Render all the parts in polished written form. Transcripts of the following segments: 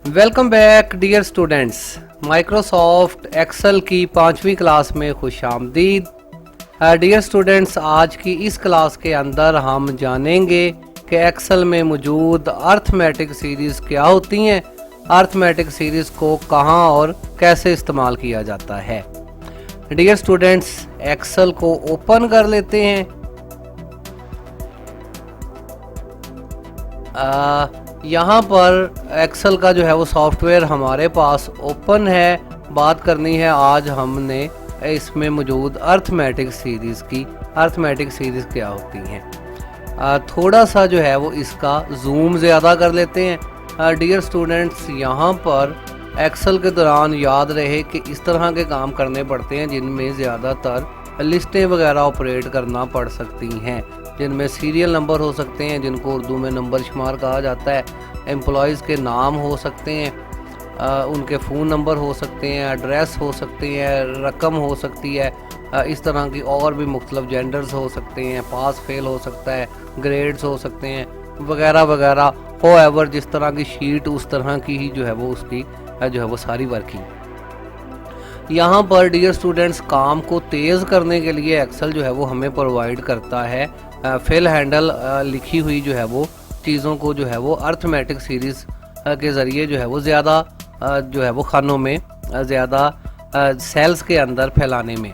Welcome back dear students. Microsoft Excel की 5वीं class में खुशामदीद। डियर स्टूडेंट्स, आज की इस क्लास के अंदर हम जानेंगे कि एक्सेल में मौजूद अर्थमेटिक सीरीज़ क्या होती हैं, अर्थमेटिक सीरीज़ को कहां और कैसे इस्तेमाल किया जाता है। डियर स्टूडेंट्स, एक्सेल को ओपन कर लेते हैं। यहाँ पर एक्सेल का जो है वो सॉफ्टवेयर हमारे पास ओपन है। बात करनी है आज हमने इसमें मौजूद अर्थमेटिक सीरीज़ की। अर्थमेटिक सीरीज़ क्या होती हैं, थोड़ा सा जो है वो इसका जूम ज़्यादा कर लेते हैं। डियर स्टूडेंट्स, यहाँ पर एक्सेल के दौरान याद रहे कि इस तरह के काम करने पड़ते हैं जिनमें ज़्यादातर लिस्टें वगैरह ऑपरेट करना पड़ सकती हैं, जिनमें सीरियल नंबर हो सकते हैं, जिनको उर्दू में नंबर शुमार कहा जाता है, एम्प्लॉयज़ के नाम हो सकते हैं, उनके फ़ोन नंबर हो सकते हैं, एड्रेस हो सकते हैं, रकम हो सकती है, इस तरह की और भी मुख्तलिफ जेंडर्स हो सकते हैं, पास फेल हो सकता है, ग्रेड्स हो सकते हैं वगैरह वगैरह। होएवर जिस तरह की शीट उस तरह की ही जो है वो उसकी जो है वो सारी वर्किंग। यहाँ पर डियर स्टूडेंट्स, काम को तेज़ करने के लिए एक्सेल जो है वो हमें प्रोवाइड करता है फिल हैंडल लिखी हुई जो है वो चीज़ों को जो है वो अर्थमेटिक सीरीज़ के ज़रिए जो है वो ज़्यादा जो है वो खानों में ज़्यादा सेल्स के अंदर फैलाने में।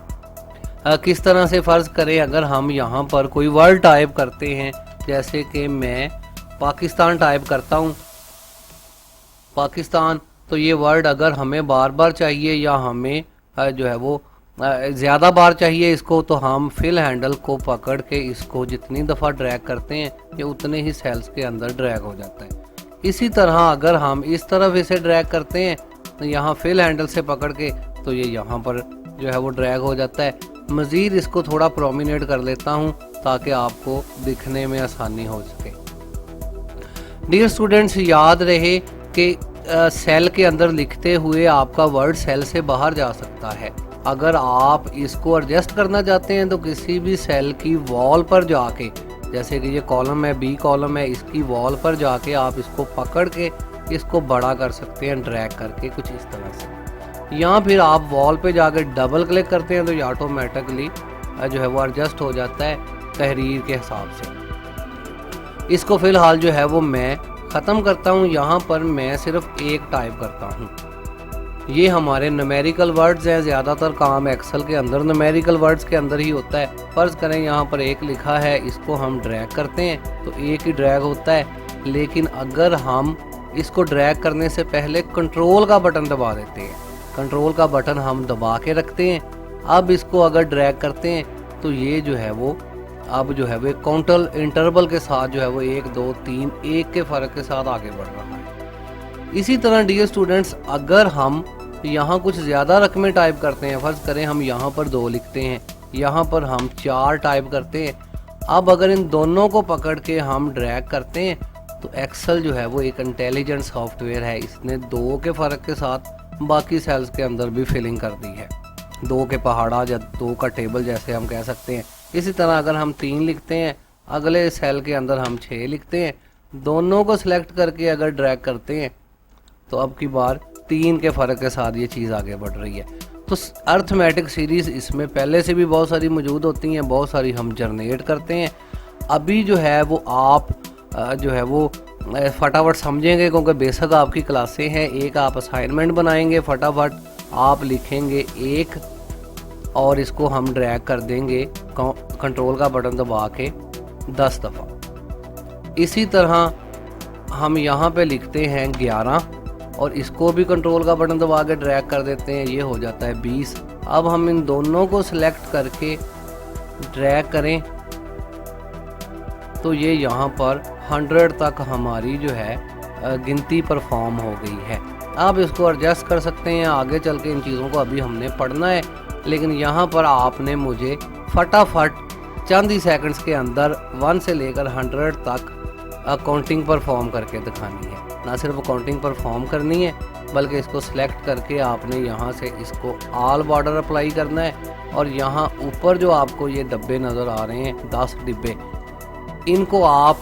किस तरह से फ़र्ज़ करें, अगर हम यहाँ पर कोई वर्ड टाइप करते हैं, जैसे कि मैं पाकिस्तान टाइप करता हूँ, पाकिस्तान, तो ये वर्ड अगर हमें बार बार चाहिए या हमें जो है वो ज़्यादा बार चाहिए इसको, तो हम फिल हैंडल को पकड़ के इसको जितनी दफ़ा ड्रैग करते हैं ये उतने ही सेल्स के अंदर ड्रैग हो जाता है। इसी तरह अगर हम इस तरफ इसे ड्रैग करते हैं तो यहाँ फिल हैंडल से पकड़ के तो ये यहाँ पर जो है वो ड्रैग हो जाता है। मज़ीद इसको थोड़ा प्रोमिनेट कर लेता हूँ ताकि आपको दिखने में आसानी हो सके। डियर स्टूडेंट्स, याद रहे कि सेल के अंदर लिखते हुए आपका वर्ड सेल से बाहर जा सकता है। अगर आप इसको एडजस्ट करना चाहते हैं तो किसी भी सेल की वॉल पर जाके, जैसे कि ये कॉलम है, बी कॉलम है, इसकी वॉल पर जाके आप इसको पकड़ के इसको बड़ा कर सकते हैं ड्रैग करके कुछ इस तरह से। या फिर आप वॉल पे जाके डबल क्लिक करते हैं तो ये ऑटोमेटिकली जो है वो एडजस्ट हो जाता है तहरीर के हिसाब से। इसको फ़िलहाल जो है वो मैं ख़त्म करता हूँ। यहाँ पर मैं सिर्फ एक टाइप करता हूँ। ये हमारे न्यूमेरिकल वर्ड्स हैं। ज़्यादातर काम एक्सेल के अंदर न्यूमेरिकल वर्ड्स के अंदर ही होता है। फ़र्ज़ करें यहाँ पर एक लिखा है, इसको हम ड्रैग करते हैं तो एक ही ड्रैग होता है। लेकिन अगर हम इसको ड्रैग करने से पहले कंट्रोल का बटन दबा देते हैं, कंट्रोल का बटन हम दबा के रखते हैं, अब इसको अगर ड्रैग करते हैं तो ये जो है वो अब जो है वो काउंटर इंटरवल के साथ जो है वो 1 2 3 1 के फ़र्क के साथ आगे बढ़ रहा है। इसी तरह डियर स्टूडेंट्स, अगर हम यहाँ कुछ ज़्यादा रकमें टाइप करते हैं, फ़र्ज़ करें हम यहाँ पर 2 लिखते हैं, यहाँ पर हम 4 टाइप करते हैं, अब अगर इन दोनों को पकड़ के हम ड्रैग करते हैं तो एक्सेल जो है वो एक इंटेलिजेंट सॉफ्टवेयर है। इसने 2 के फ़र्क के साथ बाकी सेल्स के अंदर भी फिलिंग कर दी है, 2 के पहाड़ा या 2 का टेबल जैसे हम कह सकते हैं। इसी तरह अगर हम 3 लिखते हैं, अगले सेल के अंदर हम 6 लिखते हैं, दोनों को सिलेक्ट करके अगर ड्रैग करते हैं तो अब की बार 3 के फ़र्क के साथ ये चीज़ आगे बढ़ रही है। तो अर्थमेटिक सीरीज़ इसमें पहले से भी बहुत सारी मौजूद होती हैं, बहुत सारी हम जनरेट करते हैं। अभी जो है वो आप जो है वो फटाफट समझेंगे क्योंकि बेसिक आपकी क्लासें हैं। एक आप असाइनमेंट बनाएंगे, फटाफट आप लिखेंगे 1 और इसको हम ड्रैग कर देंगे कंट्रोल का बटन दबा के 10 दफ़ा। इसी तरह हम यहाँ पे लिखते हैं 11 और इसको भी कंट्रोल का बटन दबा के ड्रैग कर देते हैं, ये हो जाता है 20। अब हम इन दोनों को सिलेक्ट करके ड्रैग करें तो ये यहाँ पर 100 तक हमारी जो है गिनती परफॉर्म हो गई है। आप इसको एडजस्ट कर सकते हैं, आगे चल के इन चीज़ों को अभी हमने पढ़ना है, लेकिन यहाँ पर आपने मुझे फटाफट चंद ही सेकंड्स के अंदर 1 से लेकर 100 तक काउंटिंग परफॉर्म करके दिखानी है। ना सिर्फ काउंटिंग परफॉर्म करनी है बल्कि इसको सिलेक्ट करके आपने यहाँ से इसको ऑल बॉर्डर अप्लाई करना है। और यहाँ ऊपर जो आपको ये डब्बे नज़र आ रहे हैं 10 डिब्बे, इनको आप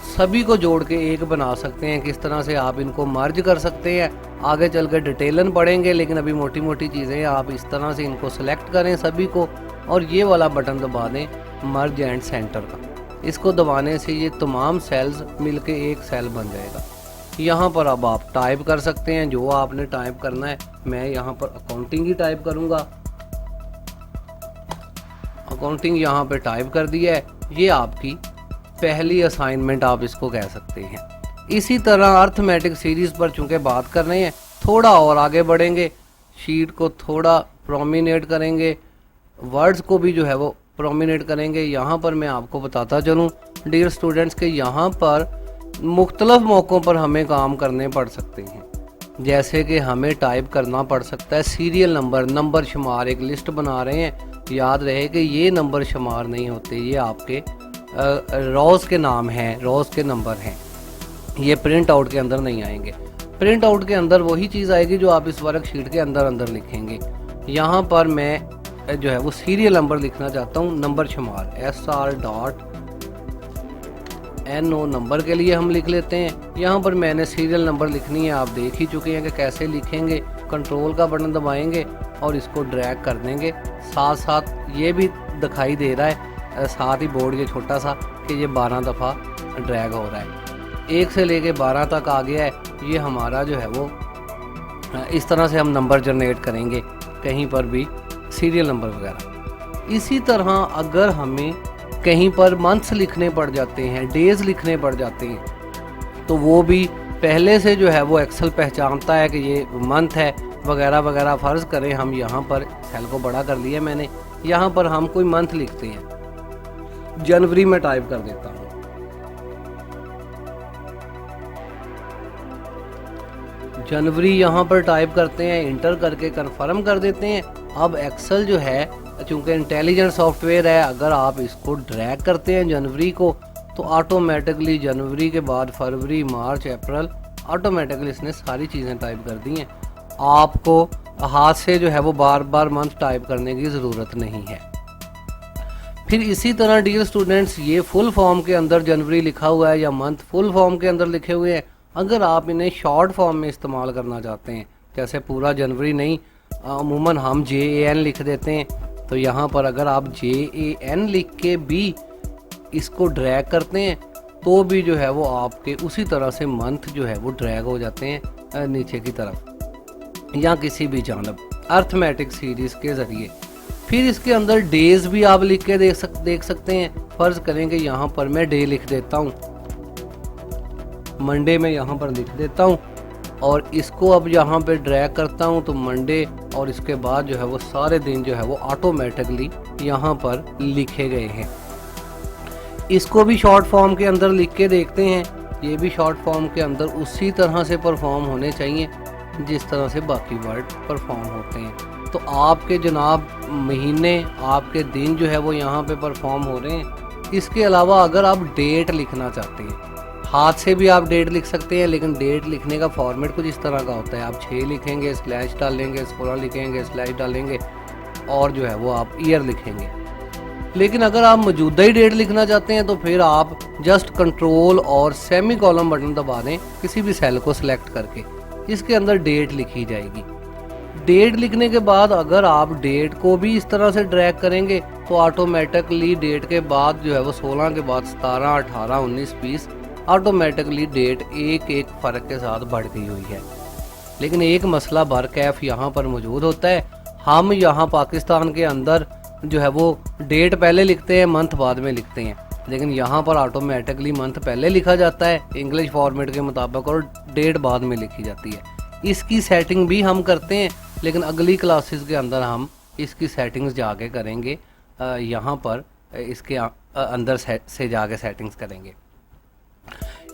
सभी को जोड़ के एक बना सकते हैं। किस तरह से आप इनको मर्ज कर सकते हैं आगे चल के डिटेलन पढ़ेंगे, लेकिन अभी मोटी मोटी चीज़ें आप इस तरह से इनको सेलेक्ट करें सभी को, और ये वाला बटन दबा दें मर्ज एंड सेंटर का। इसको दबाने से ये तमाम सेल्स मिलके एक सेल बन जाएगा। यहाँ पर अब आप टाइप कर सकते हैं जो आपने टाइप करना है। मैं यहाँ पर अकाउंटिंग ही टाइप करूँगा। अकाउंटिंग यहाँ पे टाइप कर दिया है। ये आपकी पहली असाइनमेंट आप इसको कह सकते हैं। इसी तरह अर्थमेटिक सीरीज पर चूंकि बात कर रहे हैं, थोड़ा और आगे बढ़ेंगे, शीट को थोड़ा प्रोमिनेट करेंगे, वर्ड्स को भी जो है वो प्रोमिनेट करेंगे। यहाँ पर मैं आपको बताता चलूँ डियर स्टूडेंट्स के यहाँ पर मुख्तलिफ मौक़ों पर हमें काम करने पड़ सकते हैं। जैसे कि हमें टाइप करना पड़ सकता है सीरियल नंबर, नंबर शुमार। एक लिस्ट बना रहे हैं, याद रहे कि ये नंबर शुमार नहीं होते, ये आपके रोज़ के नाम हैं, रोज़ के नंबर हैं। ये प्रिंट आउट के अंदर नहीं आएंगे। प्रिंट आउट के अंदर वही चीज़ आएगी जो आप इस वर्कशीट के अंदर अंदर लिखेंगे। यहाँ पर मैं जो है वो सीरियल नंबर लिखना चाहता हूँ, नंबर शुमार SR.NO नंबर के लिए हम लिख लेते हैं। यहाँ पर मैंने सीरियल नंबर लिखनी है, आप देख ही चुके हैं कि कैसे लिखेंगे। कंट्रोल का बटन दबाएंगे और इसको ड्रैग कर देंगे। साथ साथ ये भी दिखाई दे रहा है साथ ही बोर्ड ये छोटा सा कि ये 12 दफ़ा ड्रैग हो रहा है। 1 से लेके 12 तक आ गया है। ये हमारा जो है वो इस तरह से हम नंबर जनरेट करेंगे, कहीं पर भी सीरियल नंबर वगैरह। इसी तरह अगर हमें कहीं पर मंथ्स लिखने पड़ जाते हैं, डेज लिखने पड़ जाते हैं, तो वो भी पहले से जो है वो एक्सेल पहचानता है कि ये मंथ है वगैरह वगैरह। फ़र्ज़ करें हम यहाँ पर सेल को बड़ा कर लिया मैंने, यहाँ पर हम कोई मंथ लिखते हैं, जनवरी में टाइप कर देता हूँ। जनवरी यहाँ पर टाइप करते हैं, इंटर करके कंफर्म कर देते हैं। अब एक्सेल जो है चूँकि इंटेलिजेंट सॉफ्टवेयर है, अगर आप इसको ड्रैग करते हैं जनवरी को, तो ऑटोमेटिकली जनवरी के बाद फरवरी, मार्च, अप्रैल, ऑटोमेटिकली इसने सारी चीज़ें टाइप कर दी हैं। आपको हाथ से जो है वो बार बार मंथ टाइप करने की ज़रूरत नहीं है। फिर इसी तरह डियर स्टूडेंट्स, ये फुल फॉर्म के अंदर जनवरी लिखा हुआ है या मंथ फुल फॉर्म के अंदर लिखे हुए हैं। अगर आप इन्हें शॉर्ट फॉर्म में इस्तेमाल करना चाहते हैं, जैसे पूरा जनवरी नहीं, अमूमन हम JAN लिख देते हैं, तो यहाँ पर अगर आप JAN लिख के भी इसको ड्रैग करते हैं तो भी जो है वो आपके उसी तरह से मंथ जो है वो ड्रैग हो जाते हैं नीचे की तरफ या किसी भी जानब अर्थमेटिक सीरीज़ के ज़रिए। फिर इसके अंदर डेज भी आप लिख के देख सकते हैं। फ़र्ज़ करें कि यहाँ पर मैं डे लिख देता हूँ, मंडे में यहाँ पर लिख देता हूँ और इसको अब यहाँ पे ड्रैग करता हूँ तो मंडे, और इसके बाद जो है वो सारे दिन जो है वो ऑटोमेटिकली यहाँ पर लिखे गए हैं। इसको भी शॉर्ट फॉर्म के अंदर लिख के देखते हैं। ये भी शॉर्ट फॉर्म के अंदर उसी तरह से परफॉर्म होने चाहिए जिस तरह से बाकी वर्ड परफॉर्म होते हैं। तो आपके जनाब महीने, आपके दिन जो है वो यहाँ पे परफॉर्म हो रहे हैं। इसके अलावा अगर आप डेट लिखना चाहते हैं, हाथ से भी आप डेट लिख सकते हैं, लेकिन डेट लिखने का फॉर्मेट कुछ इस तरह का होता है। आप 6 लिखेंगे, स्लैश डालेंगे, 16 लिखेंगे, स्लैश डालेंगे और जो है वो आप ईयर लिखेंगे। लेकिन अगर आप मौजूदा ही डेट लिखना चाहते हैं तो फिर आप जस्ट कंट्रोल और सेमी कॉलम बटन दबा दें किसी भी सेल को सिलेक्ट करके, इसके अंदर डेट लिखी जाएगी। डेट लिखने के बाद अगर आप डेट को भी इस तरह से ड्रैग करेंगे तो ऑटोमेटिकली डेट के बाद जो है वो 16 के बाद 17, 18, 19, 20 ऑटोमेटिकली डेट एक एक फ़र्क के साथ बढ़ गई हुई है। लेकिन एक मसला बरकैफ यहाँ पर मौजूद होता है। हम यहाँ पाकिस्तान के अंदर जो है वो डेट पहले लिखते हैं, मंथ बाद में लिखते हैं, लेकिन यहाँ पर ऑटोमेटिकली मंथ पहले लिखा जाता है इंग्लिश फॉर्मेट के मुताबिक और डेट बाद में लिखी जाती है। इसकी सेटिंग भी हम करते हैं, लेकिन अगली क्लासेस के अंदर हम इसकी सेटिंग्स जाके करेंगे। यहाँ पर इसके अंदर से जाके सेटिंग्स करेंगे।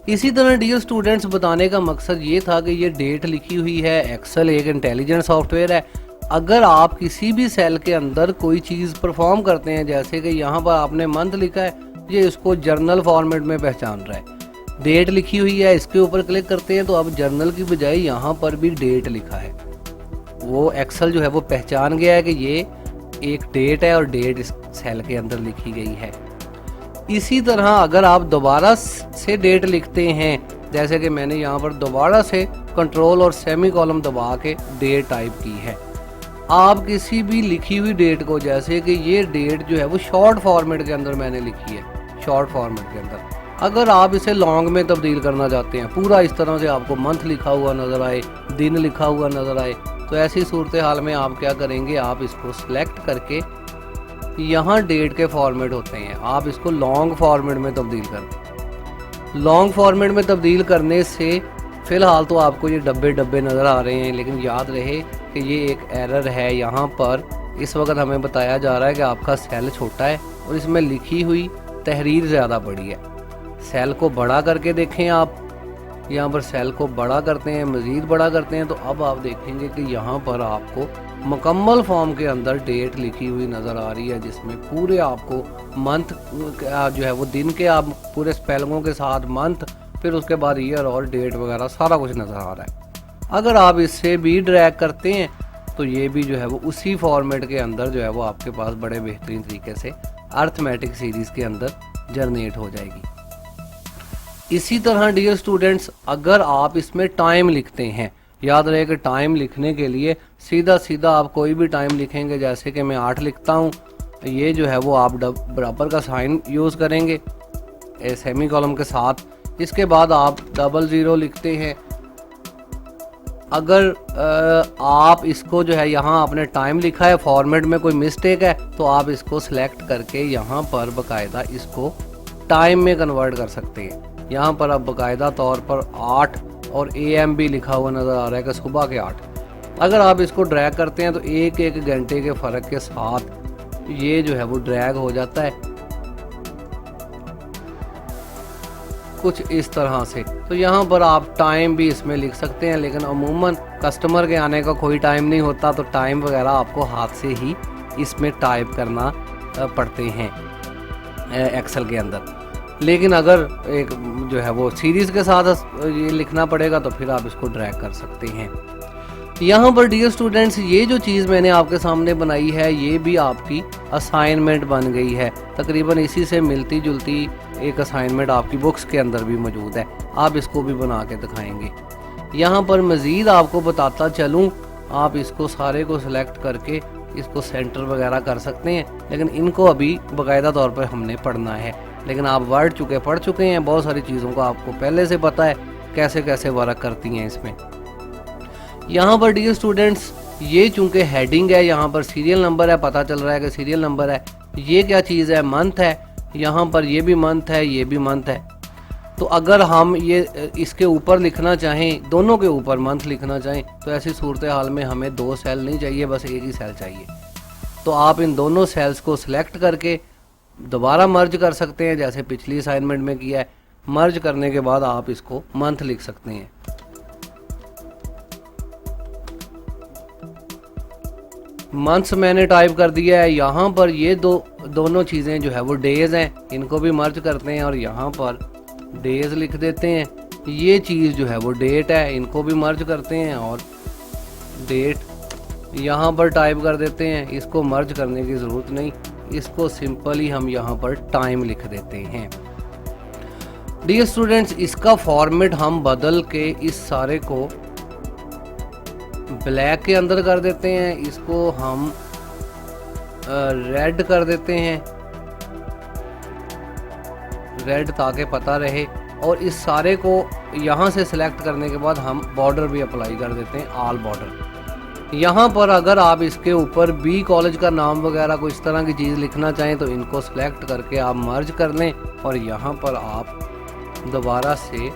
इसी तरह डियर स्टूडेंट्स, बताने का मकसद ये था कि ये डेट लिखी हुई है। एक्सेल एक इंटेलिजेंट सॉफ्टवेयर है। अगर आप किसी भी सेल के अंदर कोई चीज़ परफॉर्म करते हैं, जैसे कि यहाँ पर आपने मंथ लिखा है, ये इसको जर्नल फॉर्मेट में पहचान रहा है। डेट लिखी हुई है, इसके ऊपर क्लिक करते हैं तो अब जर्नल की बजाय यहाँ पर भी डेट लिखा है। वो एक्सेल जो है वो पहचान गया है कि ये एक डेट है और डेट इस सेल के अंदर लिखी गई है। इसी तरह अगर आप दोबारा से डेट लिखते हैं, जैसे कि मैंने यहाँ पर दोबारा से कंट्रोल और सेमी कॉलम दबा के डेट टाइप की है, आप किसी भी लिखी हुई डेट को, जैसे कि ये डेट जो है वो शॉर्ट फॉर्मेट के अंदर मैंने लिखी है, शॉर्ट फॉर्मेट के अंदर, अगर आप इसे लॉन्ग में तब्दील करना चाहते हैं, पूरा इस तरह से आपको मंथ लिखा हुआ नज़र आए, दिन लिखा हुआ नज़र आए, तो ऐसी सूरत हाल में आप क्या करेंगे, आप इसको सिलेक्ट करके, यहाँ डेट के फॉर्मेट होते हैं, आप इसको लॉन्ग फॉर्मेट में तब्दील कर दें। लॉन्ग फॉर्मेट में तब्दील करने से फ़िलहाल तो आपको ये डब्बे डब्बे नज़र आ रहे हैं, लेकिन याद रहे कि ये एक एरर है। यहाँ पर इस वक्त हमें बताया जा रहा है कि आपका सेल छोटा है और इसमें लिखी हुई तहरीर ज़्यादा बड़ी है। सेल को बड़ा करके देखें आप, यहाँ पर सेल को बड़ा करते हैं, मज़ीद बड़ा करते हैं, तो अब आप देखेंगे कि यहाँ पर आपको मुकम्मल फॉर्म के अंदर डेट लिखी हुई नज़र आ रही है, जिसमें पूरे आपको मंथ जो है वो दिन के आप पूरे स्पेलिंगों के साथ मंथ, फिर उसके बाद ईयर और डेट वगैरह सारा कुछ नज़र आ रहा है। अगर आप इससे भी ड्रैग करते हैं तो ये भी जो है वो उसी फॉर्मेट के अंदर जो है वो आपके पास बड़े बेहतरीन तरीके से अर्थमेटिक सीरीज़ के अंदर जनरेट हो जाएगी। इसी तरह डियर स्टूडेंट्स, अगर आप इसमें टाइम लिखते हैं, याद रहे कि टाइम लिखने के लिए सीधा सीधा आप कोई भी टाइम लिखेंगे, जैसे कि मैं 8 लिखता हूँ, ये जो है वो आप बराबर का साइन यूज़ करेंगे सेमी कॉलम के साथ। इसके बाद आप 00 लिखते हैं। अगर आप इसको जो है यहाँ आपने टाइम लिखा है, फॉर्मेट में कोई मिस्टेक है, तो आप इसको सिलेक्ट करके यहाँ पर बाकायदा इसको टाइम में कन्वर्ट कर सकते हैं। यहाँ पर अब बाकायदा तौर पर 8 और AM भी लिखा हुआ नज़र आ रहा है कि सुबह के 8। अगर आप इसको ड्रैग करते हैं तो एक एक घंटे के फ़र्क के साथ ये जो है वो ड्रैग हो जाता है कुछ इस तरह से। तो यहाँ पर आप टाइम भी इसमें लिख सकते हैं, लेकिन अमूमन कस्टमर के आने का कोई टाइम नहीं होता, तो टाइम वगैरह आपको हाथ से ही इसमें टाइप करना पड़ते हैं एक्सेल के अंदर। लेकिन अगर एक जो है वो सीरीज़ के साथ ये लिखना पड़ेगा तो फिर आप इसको ड्रैग कर सकते हैं। यहाँ पर डियर स्टूडेंट्स, ये जो चीज़ मैंने आपके सामने बनाई है, ये भी आपकी असाइनमेंट बन गई है। तकरीबन इसी से मिलती जुलती एक असाइनमेंट आपकी बुक्स के अंदर भी मौजूद है, आप इसको भी बना के दिखाएंगे। यहाँ पर मज़ीद आपको बताता चलूँ, आप इसको सारे को सिलेक्ट करके इसको सेंटर वगैरह कर सकते हैं, लेकिन इनको अभी बाकायदा तौर पर हमने पढ़ना है। लेकिन आप पढ़ चुके हैं, बहुत सारी चीज़ों को आपको पहले से पता है कैसे कैसे वर्क करती हैं इसमें। यहाँ पर डियर स्टूडेंट्स, ये चूँकि हेडिंग है, यहाँ पर सीरियल नंबर है, पता चल रहा है कि सीरियल नंबर है। ये क्या चीज़ है, मंथ है, यहाँ पर ये भी मंथ है, ये भी मंथ है। तो अगर हम ये इसके ऊपर लिखना चाहें, दोनों के ऊपर मंथ लिखना चाहें, तो ऐसी सूरत हाल में हमें 2 सेल नहीं चाहिए, बस एक ही सेल चाहिए। तो आप इन दोनों सेल्स को सिलेक्ट करके दोबारा मर्ज कर सकते हैं, जैसे पिछली असाइनमेंट में किया है। मर्ज करने के बाद आप इसको मंथ लिख सकते हैं। मंथ्स मैंने टाइप कर दिया है। यहाँ पर ये दोनों चीज़ें जो है वो डेज हैं, इनको भी मर्ज करते हैं और यहाँ पर डेज लिख देते हैं। ये चीज़ जो है वो डेट है, इनको भी मर्ज करते हैं और डेट यहाँ पर टाइप कर देते हैं। इसको मर्ज करने की ज़रूरत नहीं, इसको सिंपली हम यहाँ पर टाइम लिख देते हैं। डियर स्टूडेंट्स, इसका फॉर्मेट हम बदल के इस सारे को ब्लैक के अंदर कर देते हैं, इसको हम रेड कर देते हैं, रेड ताकि पता रहे। और इस सारे को यहाँ से सिलेक्ट करने के बाद हम बॉर्डर भी अप्लाई कर देते हैं, ऑल बॉर्डर। यहाँ पर अगर आप इसके ऊपर बी कॉलेज का नाम वगैरह कोई इस तरह की चीज़ लिखना चाहें तो इनको सिलेक्ट करके आप मर्ज कर लें और यहाँ पर आप दोबारा से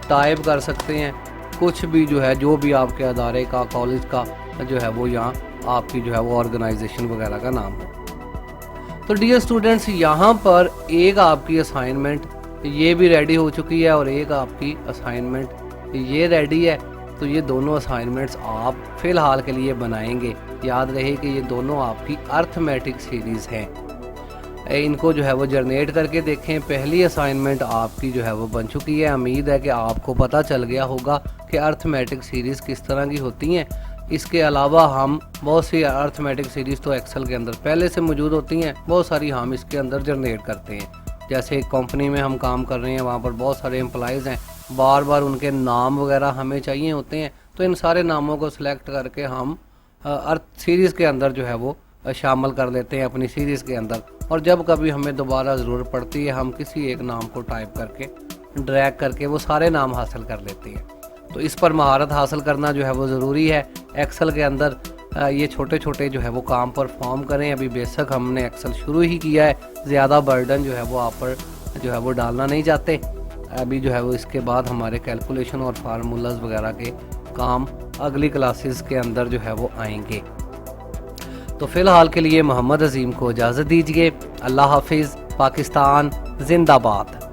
टाइप कर सकते हैं कुछ भी जो है, जो भी आपके अदारे का, कॉलेज का जो है वो यहाँ आपकी जो है वो ऑर्गेनाइजेशन वगैरह का नाम हो। तो डियर स्टूडेंट्स, यहाँ पर एक आपकी असाइनमेंट ये भी रेडी हो चुकी है और एक आपकी असाइनमेंट ये रेडी है। तो ये दोनों असाइनमेंट्स आप फ़िलहाल के लिए बनाएंगे। याद रहे कि ये दोनों आपकी अर्थमेटिक सीरीज़ हैं। इनको जो है वो जनरेट करके देखें। पहली असाइनमेंट आपकी जो है वो बन चुकी है। उम्मीद है कि आपको पता चल गया होगा कि अर्थमेटिक सीरीज़ किस तरह की होती हैं। इसके अलावा हम बहुत सी अर्थमेटिक सीरीज़ तो एक्सेल के अंदर पहले से मौजूद होती हैं, बहुत सारी हम इसके अंदर जनरेट करते हैं। जैसे एक कंपनी में हम काम कर रहे हैं, वहाँ पर बहुत सारे एम्प्लॉइज़ हैं, बार बार उनके नाम वगैरह हमें चाहिए होते हैं, तो इन सारे नामों को सिलेक्ट करके हम अर्थ सीरीज़ के अंदर जो है वो शामिल कर लेते हैं अपनी सीरीज़ के अंदर। और जब कभी हमें दोबारा ज़रूरत पड़ती है, हम किसी एक नाम को टाइप करके ड्रैग करके वो सारे नाम हासिल कर लेते हैं। तो इस पर महारत हासिल करना जो है वो ज़रूरी है एक्सेल के अंदर। ये छोटे छोटे जो है वो काम परफॉर्म करें। अभी बेशक हमने एक्सेल शुरू ही किया है, ज़्यादा बर्डन जो है वो आप पर जो है वो डालना नहीं चाहते। अभी जो है वो इसके बाद हमारे कैलकुलेशन और फार्मूलाज वगैरह के काम अगली क्लासेस के अंदर जो है वो आएंगे। तो फ़िलहाल के लिए मोहम्मद अजीम को इजाज़त दीजिए। अल्लाह हाफिज़। पाकिस्तान जिंदाबाद।